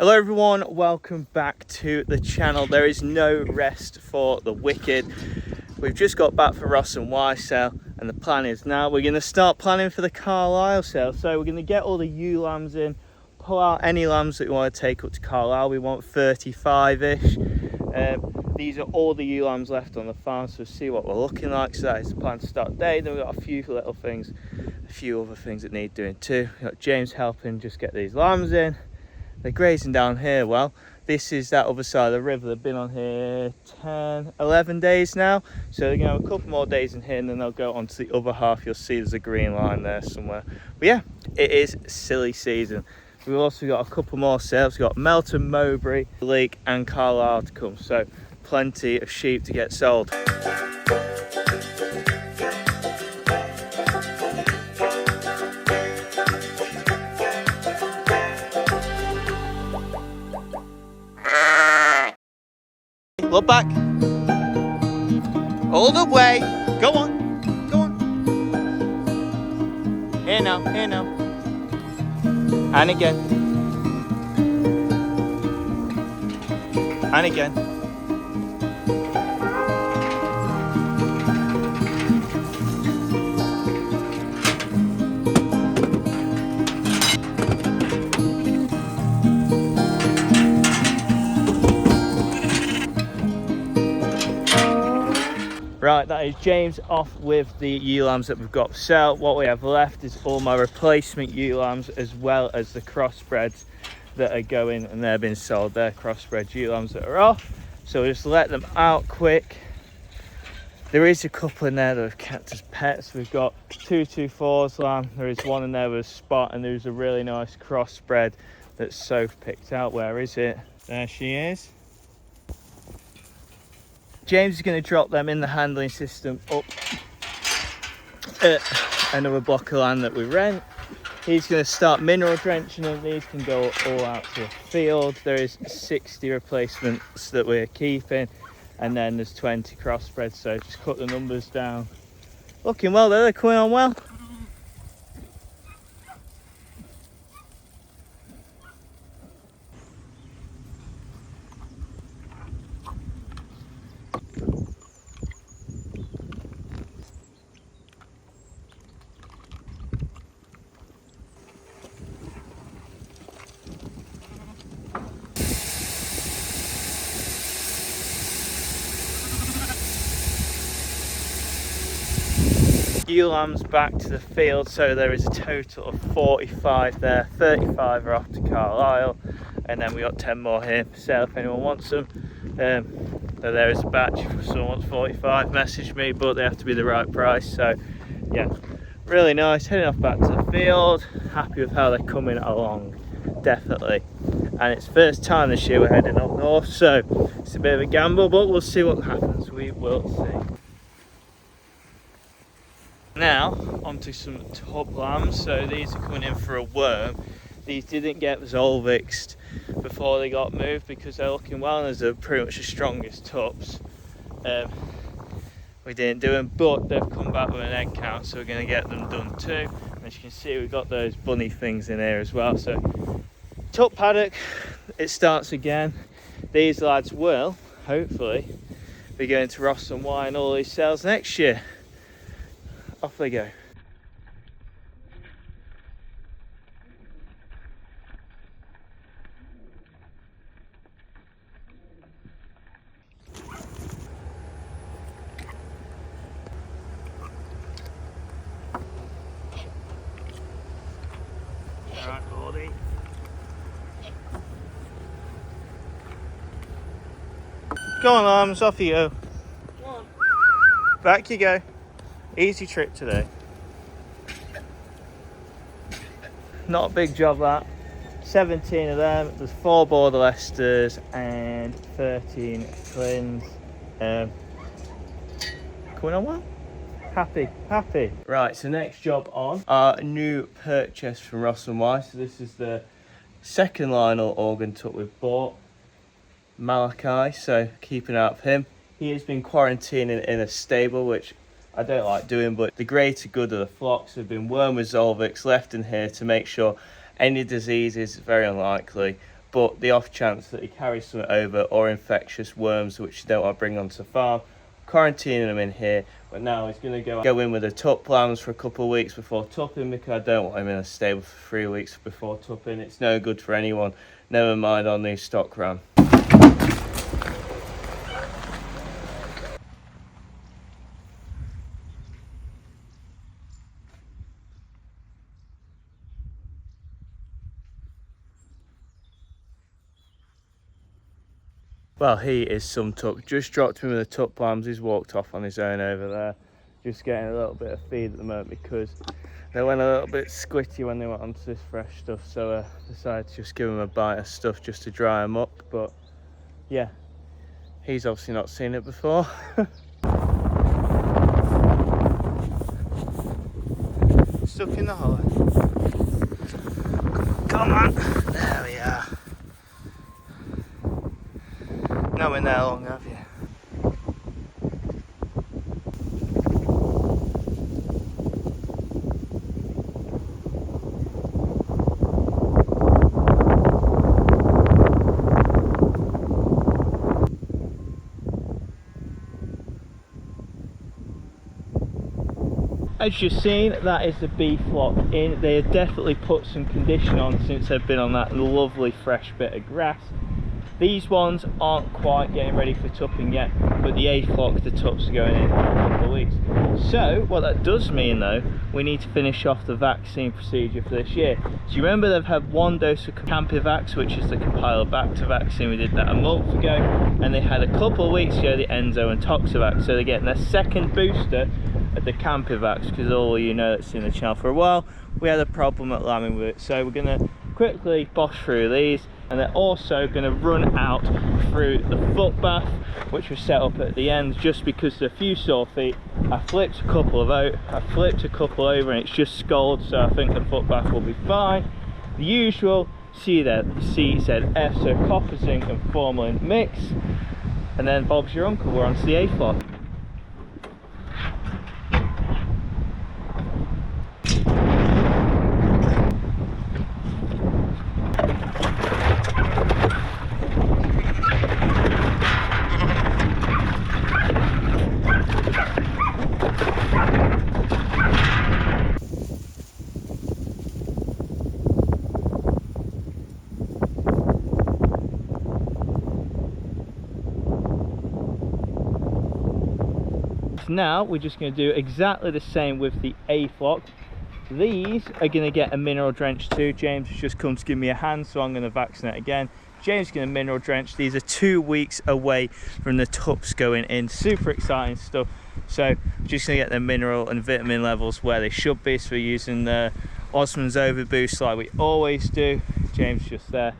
Hello everyone, welcome back to the channel. There is no rest for the wicked. We've just got back for Ross and Y sale, and the plan is now we're going to start planning for the Carlisle sale. So we're going to get all the ewe lambs in, pull out any lambs that we want to take up to Carlisle. We want 35-ish. These are all the ewe lambs left on the farm, so see what we're looking like. So that is the plan to start today. Then we've got a few little things, a few other things that need doing too. We've got James helping just get these lambs in. They're grazing down here. Well, this is that other side of the river. They've been on here 10, 11 days now. So they're going to have a couple more days in here, and then they'll go on to the other half. You'll see there's a green line there somewhere. But yeah, it is silly season. We've also got a couple more sales. We've got Melton, Mowbray, Lake and Carlisle to come. So plenty of sheep to get sold. Look back. All the way. Go on. Go on. Here now. Here now. And again. And again. Right, that is James off with the ewe lambs that we've got for sale. What we have left is all my replacement ewe lambs, as well as the crossbreds that are going and they're being sold. They're crossbred ewe lambs that are off, so we'll just let them out quick. There is a couple in there that we've kept as pets. We've got 224's lamb, there is one in there with a spot, and there's a really nice crossbred that Soph picked out. Where is it? There she is. James is going to drop them in the handling system up another block of land that we rent. He's going to start mineral drenching them. These can go all out to the field. There is 60 replacements that we're keeping, and then there's 20 crossbreds, so just cut the numbers down. Looking well there, they're coming on well. Ewe lambs back to the field, so there is a total of 45 there. 35 are off to Carlisle, and then we got 10 more here for sale if anyone wants them. So there is a batch. If someone wants 45, message me, but they have to be the right price. So yeah, really nice. Heading off back to the field. Happy with how they're coming along, definitely. And it's first time this year we're heading up north, so it's a bit of a gamble, but we'll see what happens. We will see. Now onto some top lambs. So these are coming in for a worm. These didn't get Zolvixed before they got moved because they're looking well, and they're pretty much the strongest tups. We didn't do them, but they've come back with an egg count, so we're going to get them done too. And as you can see, we've got those bunny things in here as well. So tup paddock, it starts again. These lads will hopefully be going to Ross and Y and all these sales next year. Off they go. All right, Gordy. Go on, arms, off you go. Come on. Back you go. Easy trip today. Not a big job that. 17 of them. There's 4 Border Leicesters and 13 Clins. Coming on well. Happy. Right, so next job on our new purchase from Ross and Y. So this is the second Lionel organ tuck we've bought. Malachi, so keep an eye out for him. He has been quarantining in a stable, which I don't like doing, but the greater good of the flocks have been worm with Zolvix left in here to make sure any disease is very unlikely, but the off chance that he carries something over, or infectious worms which you don't want to bring onto the farm, quarantining him in here. But now he's going to go in with the tup lambs for a couple of weeks before tupping, because I don't want him in a stable for 3 weeks before tupping. It's no good for anyone, never mind on these stock ram. Well, he is some tuck. Just dropped him with the tup lambs. He's walked off on his own over there. Just getting a little bit of feed at the moment because they went a little bit squitty when they went onto this fresh stuff. So I decided to just give him a bite of stuff just to dry him up. But yeah, he's obviously not seen it before. Stuck in the hollow. Come on. There we are. Not been there long, have you? As you've seen, that is the beef flock in. They have definitely put some condition on since they've been on that lovely fresh bit of grass. These ones aren't quite getting ready for tupping yet, but the A flock, the tups are going in a couple of weeks. So what that does mean though, we need to finish off the vaccine procedure for this year. So you remember they've had 1 dose of Campylvax, which is the Campylobacter vaccine. We did that a month ago, and they had a couple of weeks ago the Enzo and Toxovax. So they're getting their second booster of the Campylvax, because all you know that's in the channel for a while, we had a problem at lambing with it. So we're going to quickly bosh through these, and they're also going to run out through the foot bath, which was set up at the end just because of a few sore feet. I flipped a couple over and it's just scalded, so I think the foot bath will be fine. The usual CZF, so copper, zinc and formalin mix, and then Bob's your uncle. We're on to the A flock. Now we're just going to do exactly the same with the A flock. These are going to get a mineral drench too. James has just come to give me a hand, so I'm going to vaccinate again. James is going to mineral drench. These are 2 weeks away from the tups going in. Super exciting stuff. So just going to get the mineral and vitamin levels where they should be. So we're using the Osmond's Overboost like we always do. James just there.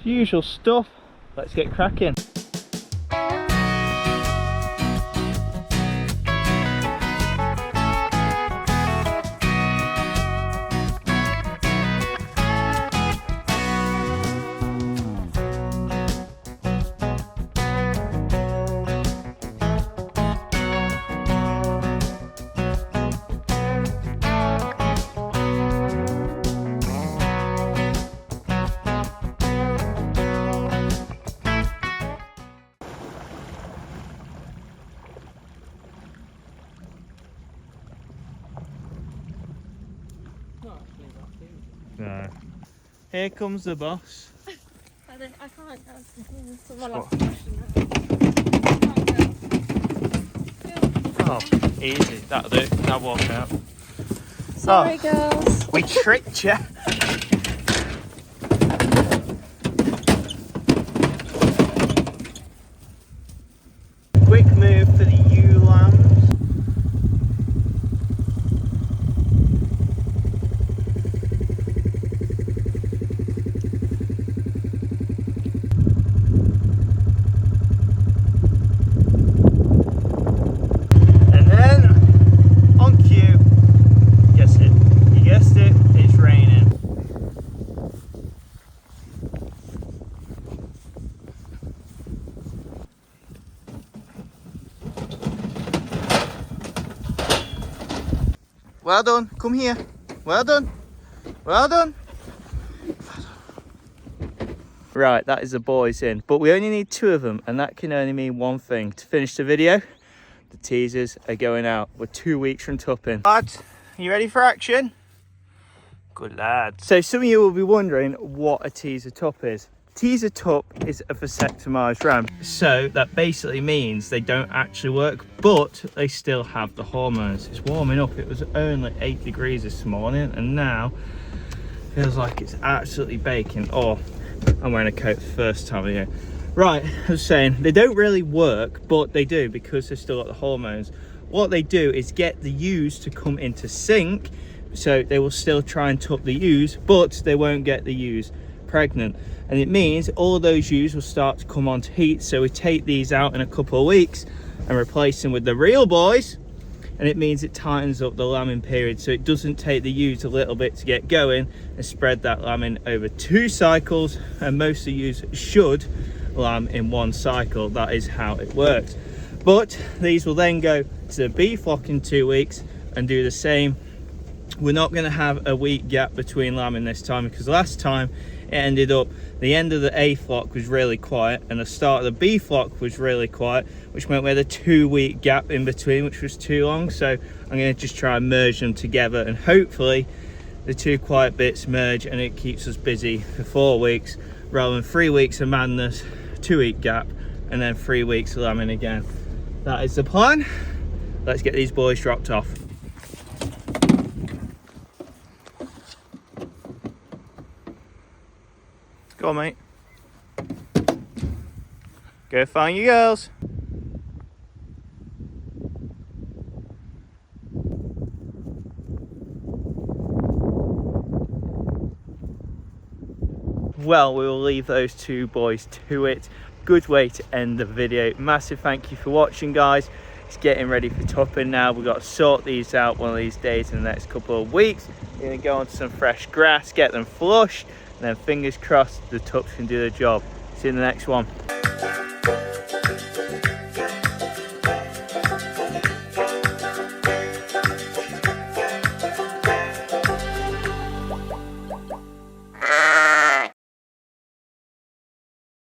Usual stuff. Let's get cracking. No. Here comes the boss. I can't go. Oh, easy. That'll do. Now walk out. Sorry, girls. We tricked you. Quick move for the ewe lambs. Well done, come here. Well done. Well done. Right, that is the boys in, but we only need 2 of them, and that can only mean one thing. To finish the video, the teasers are going out. We're 2 weeks from tupping. Lads, are you ready for action? Good lad. So some of you will be wondering what a teaser tup is. Teaser tup is a vasectomized ram, so that basically means they don't actually work, but they still have the hormones. It's warming up. It was only 8 degrees this morning, and now feels like it's absolutely baking. Oh, I'm wearing a coat for the first time of the year. Right, I was saying, they don't really work, but they do because they've still got the hormones. What they do is get the ewes to come into sync, so they will still try and tup the ewes, but they won't get the ewes pregnant. And it means all those ewes will start to come onto heat, so we take these out in a couple of weeks and replace them with the real boys, and it means it tightens up the lambing period, so it doesn't take the ewes a little bit to get going and spread that lambing over 2 cycles, and most of the ewes should lamb in 1 cycle. That is how it works. But these will then go to the B flock in 2 weeks and do the same. We're not going to have a week gap between lambing this time, because last time it ended up the end of the A flock was really quiet and the start of the B flock was really quiet, which meant we had a 2-week gap in between, which was too long. So I'm going to just try and merge them together, and hopefully the 2 quiet bits merge and it keeps us busy for 4 weeks rather than 3 weeks of madness, 2-week gap, and then 3 weeks of lambing again. That is the plan. Let's get these boys dropped off. Go on, mate. Go find your girls. Well, we will leave those 2 boys to it. Good way to end the video. Massive thank you for watching, guys. It's getting ready for tupping now. We've got to sort these out one of these days in the next couple of weeks. We're going to go onto some fresh grass, get them flushed, and then fingers crossed the tups can do the job. See you in the next one.